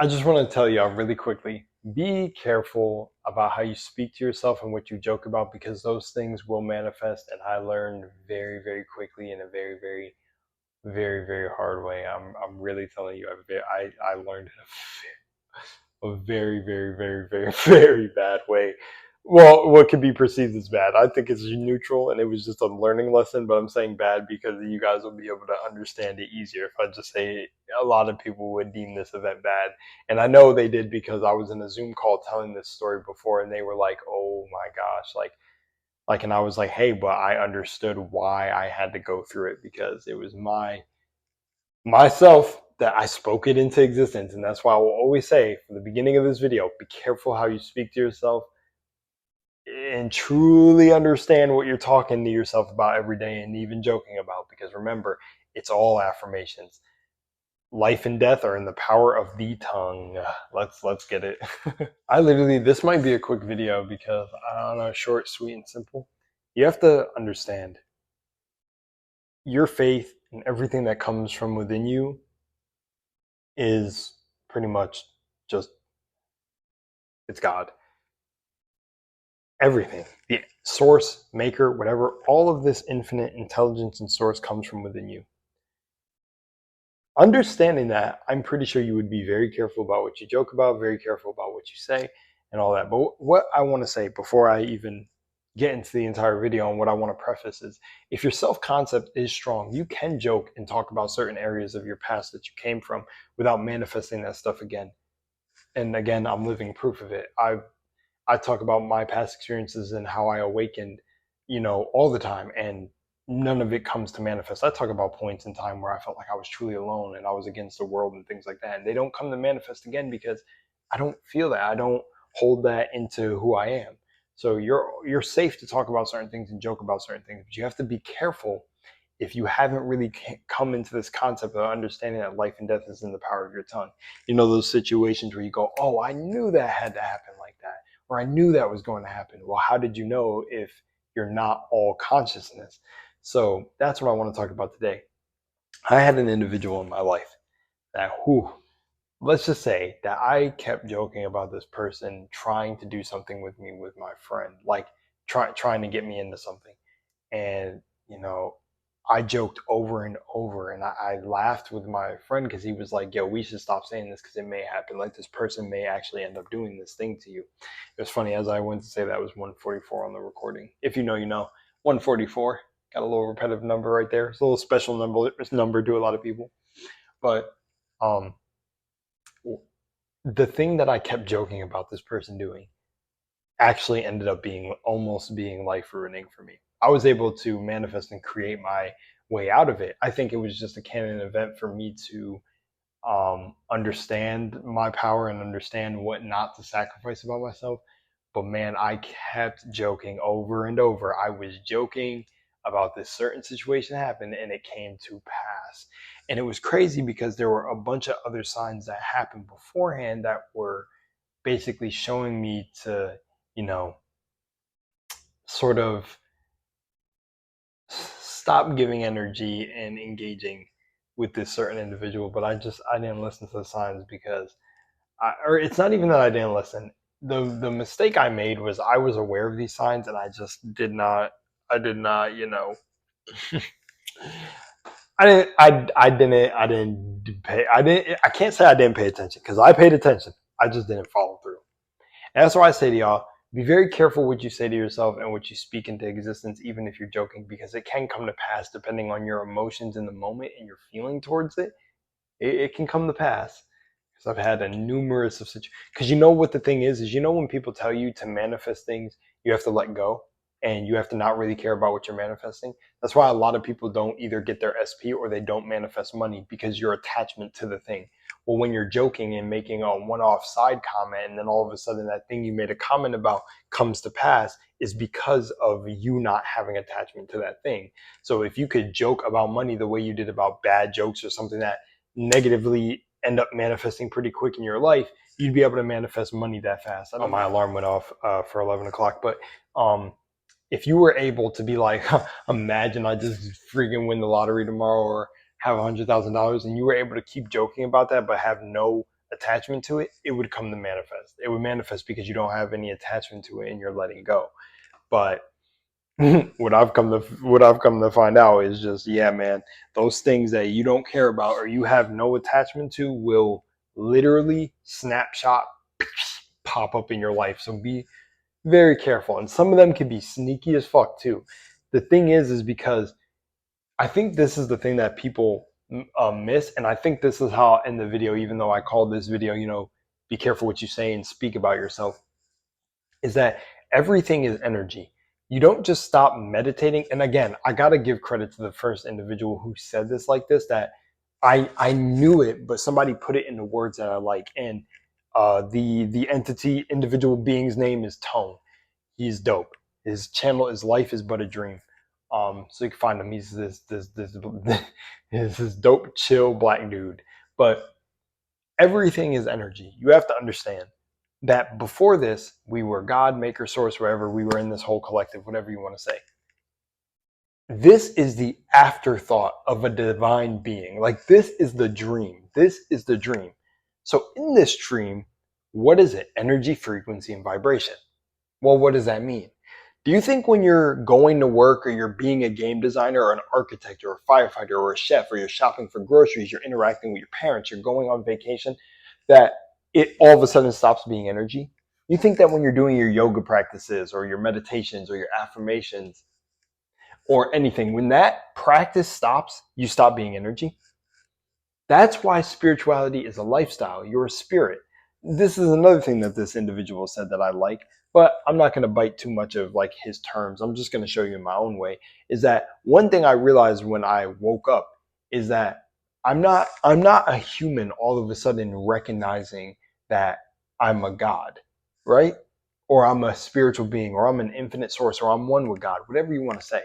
I just want to tell y'all really quickly, be careful about how you speak to yourself and what you joke about, because those things will manifest. And I learned very, very quickly in a very, very, very, very hard way. I'm really telling you, I learned in a very, very, very, very, very bad way. Well, what could be perceived as bad, I think it's neutral, and it was just a learning lesson. But I'm saying bad because you guys will be able to understand it easier if I just say a lot of people would deem this event bad, and I know they did because I was in a Zoom call telling this story before, and they were like, "Oh my gosh!" and I was like, "Hey, but I understood why I had to go through it because it was myself that I spoke it into existence." And that's why I will always say from the beginning of this video, be careful how you speak to yourself and truly understand what you're talking to yourself about every day and even joking about, because remember, it's all affirmations. Life and death are in the power of the tongue. Let's get it. I literally, this might be a quick video because I don't know, short, sweet, and simple. You have to understand your faith and everything that comes from within you is pretty much just, it's God. Everything, the source, maker, whatever, all of this infinite intelligence and source comes from within you. Understanding that, I'm pretty sure you would be very careful about what you joke about, very careful about what you say, and all that. But what I want to say before I even get into the entire video, and what I want to preface is, if your self-concept is strong, you can joke and talk about certain areas of your past that you came from without manifesting that stuff again. And again, I'm living proof of it. I talk about my past experiences and how I awakened, all the time, and none of it comes to manifest. I talk about points in time where I felt like I was truly alone and I was against the world and things like that. And they don't come to manifest again because I don't feel that. I don't hold that into who I am. So you're safe to talk about certain things and joke about certain things, but you have to be careful if you haven't really come into this concept of understanding that life and death is in the power of your tongue. Those situations where you go, "Oh, I knew that had to happen like that," or "I knew that was going to happen." Well, how did you know if you're not all consciousness? So that's what I want to talk about today. I had an individual in my life that, let's just say that I kept joking about this person trying to do something with me with my friend, like trying to get me into something. And, I joked over and over, and I laughed with my friend because he was like, "Yo, we should stop saying this because it may happen. Like, this person may actually end up doing this thing to you." It was funny, as I went to say that was 144 on the recording. If you know, you know. 144. Got a little repetitive number right there. It's a little special number to a lot of people. But um, the thing that I kept joking about this person doing actually ended up being life ruining for me. I was able to manifest and create my way out of it. I think it was just a canon event for me to understand my power and understand what not to sacrifice about myself. But man, I kept joking over and over. I was joking about this certain situation happened and it came to pass. And it was crazy because there were a bunch of other signs that happened beforehand that were basically showing me to, you know, sort of stop giving energy and engaging with this certain individual. But I didn't listen to the signs because or it's not even that I didn't listen. The mistake I made was I was aware of these signs and I did not, I didn't pay, I can't say I didn't pay attention because I paid attention. I just didn't follow through. And that's why I say to y'all, be very careful what you say to yourself and what you speak into existence, even if you're joking, because it can come to pass depending on your emotions in the moment and your feeling towards it. It can come to pass. Because I've had a numerous of situations. Because what the thing is when people tell you to manifest things, you have to let go and you have to not really care about what you're manifesting. That's why a lot of people don't either get their SP or they don't manifest money, because your attachment to the thing. Well, when you're joking and making a one-off side comment, and then all of a sudden that thing you made a comment about comes to pass, is because of you not having attachment to that thing. So if you could joke about money the way you did about bad jokes or something that negatively end up manifesting pretty quick in your life, you'd be able to manifest money that fast. I know my alarm went off for 11 o'clock, but if you were able to be like, imagine I just freaking win the lottery tomorrow or have $100,000, and you were able to keep joking about that but have no attachment to it, it would come to manifest. It would manifest because you don't have any attachment to it and you're letting go. But what I've come to find out is just, yeah, man, those things that you don't care about or you have no attachment to will literally snapshot pop up in your life. So be very careful. And some of them can be sneaky as fuck too. The thing is because I think this is the thing that people miss. And I think this is how in the video, even though I called this video, be careful what you say and speak about yourself, is that everything is energy. You don't just stop meditating. And again, I got to give credit to the first individual who said this like this, that I knew it, but somebody put it into words that I like. And the entity, individual being's name is Tone. He's dope. His channel is Life is But a Dream. So you can find him. He's this he's this dope, chill black dude. But everything is energy. You have to understand that before this, we were God, maker, source, wherever we were in this whole collective, whatever you want to say. This is the afterthought of a divine being. Like, this is the dream. This is the dream. So in this dream, what is it? Energy, frequency, and vibration. Well, what does that mean? Do you think when you're going to work or you're being a game designer or an architect or a firefighter or a chef or you're shopping for groceries, you're interacting with your parents, you're going on vacation, that it all of a sudden stops being energy? You think that when you're doing your yoga practices or your meditations or your affirmations or anything, when that practice stops, you stop being energy? That's why spirituality is a lifestyle. You're a spirit. This is another thing that this individual said that I like, but I'm not going to bite too much of like his terms. I'm just going to show you in my own way. Is that one thing I realized when I woke up is that I'm not a human all of a sudden recognizing that I'm a god, right? Or I'm a spiritual being, or I'm an infinite source, or I'm one with God, whatever you want to say.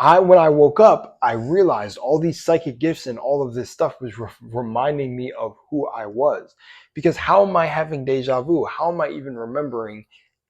When I woke up, I realized all these psychic gifts and all of this stuff was reminding me of who I was. Because how am I having deja vu? How am I even remembering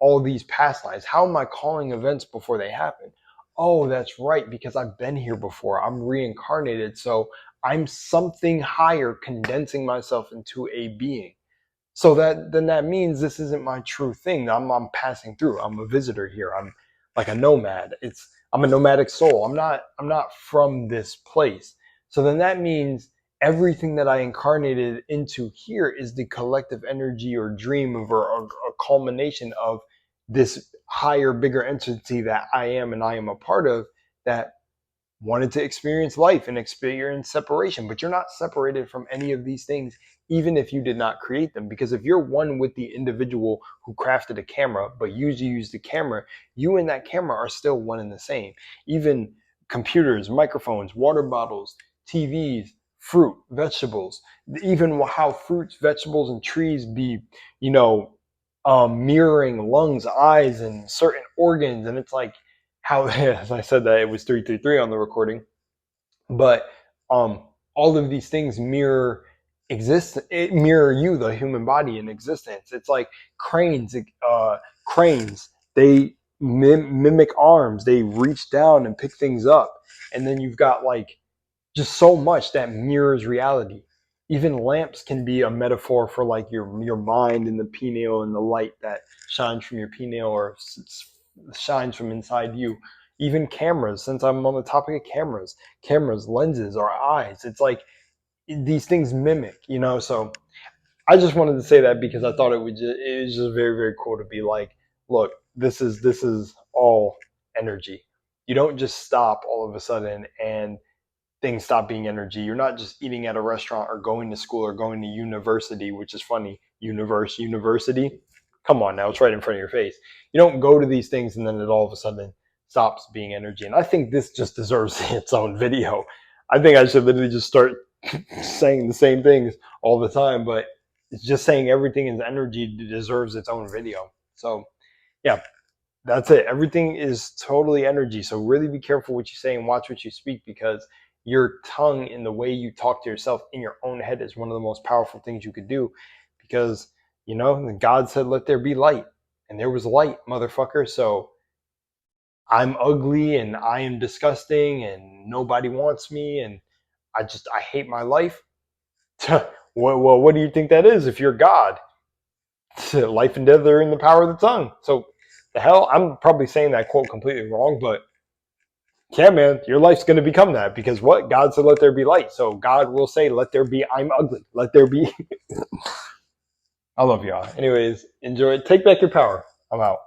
all these past lives? How am I calling events before they happen? Oh, that's right, because I've been here before. I'm reincarnated, so I'm something higher condensing myself into a being. So that means this isn't my true thing. I'm passing through. I'm a visitor here. I'm like a nomad. I'm a nomadic soul. I'm not from this place. So then that means everything that I incarnated into here is the collective energy or dream of or a culmination of this higher, bigger entity that I am and I am a part of, that wanted to experience life and experience separation. But you're not separated from any of these things, even if you did not create them. Because if you're one with the individual who crafted a camera, but you use the camera, you and that camera are still one and the same. Even computers, microphones, water bottles, TVs, fruit, vegetables, even how fruits, vegetables, and trees be, mirroring lungs, eyes, and certain organs. And it's like, how, as I said that it was 333 on the recording, but all of these things mirror you, the human body, in existence. It's like cranes. Cranes, they mimic arms. They reach down and pick things up, and then you've got like just so much that mirrors reality. Even lamps can be a metaphor for like your mind and the pineal and the light that shines from your pineal or shines from inside you. Even cameras, since I'm on the topic of cameras, lenses, or eyes, it's like these things mimic, So I just wanted to say that because I thought it was just very, very cool to be like, look, this is all energy. You don't just stop all of a sudden and things stop being energy. You're not just eating at a restaurant or going to school or going to university, which is funny. University. Come on now, it's right in front of your face. You don't go to these things and then it all of a sudden stops being energy. And I think this just deserves its own video. I think I should literally just start saying the same things all the time, but it's just saying everything is energy deserves its own video. So yeah, that's it. Everything is totally energy. So really be careful what you say and watch what you speak, because your tongue and the way you talk to yourself in your own head is one of the most powerful things you could do. Because, God said, let there be light. And there was light, motherfucker. So I'm ugly and I am disgusting and nobody wants me and I hate my life. Well, what do you think that is if you're God? Life and death are in the power of the tongue. So the hell, I'm probably saying that quote completely wrong, but yeah, man, your life's going to become that because what? God said, let there be light. So God will say, let there be, I'm ugly. Let there be. I love y'all. Anyways, enjoy it. Take back your power. I'm out.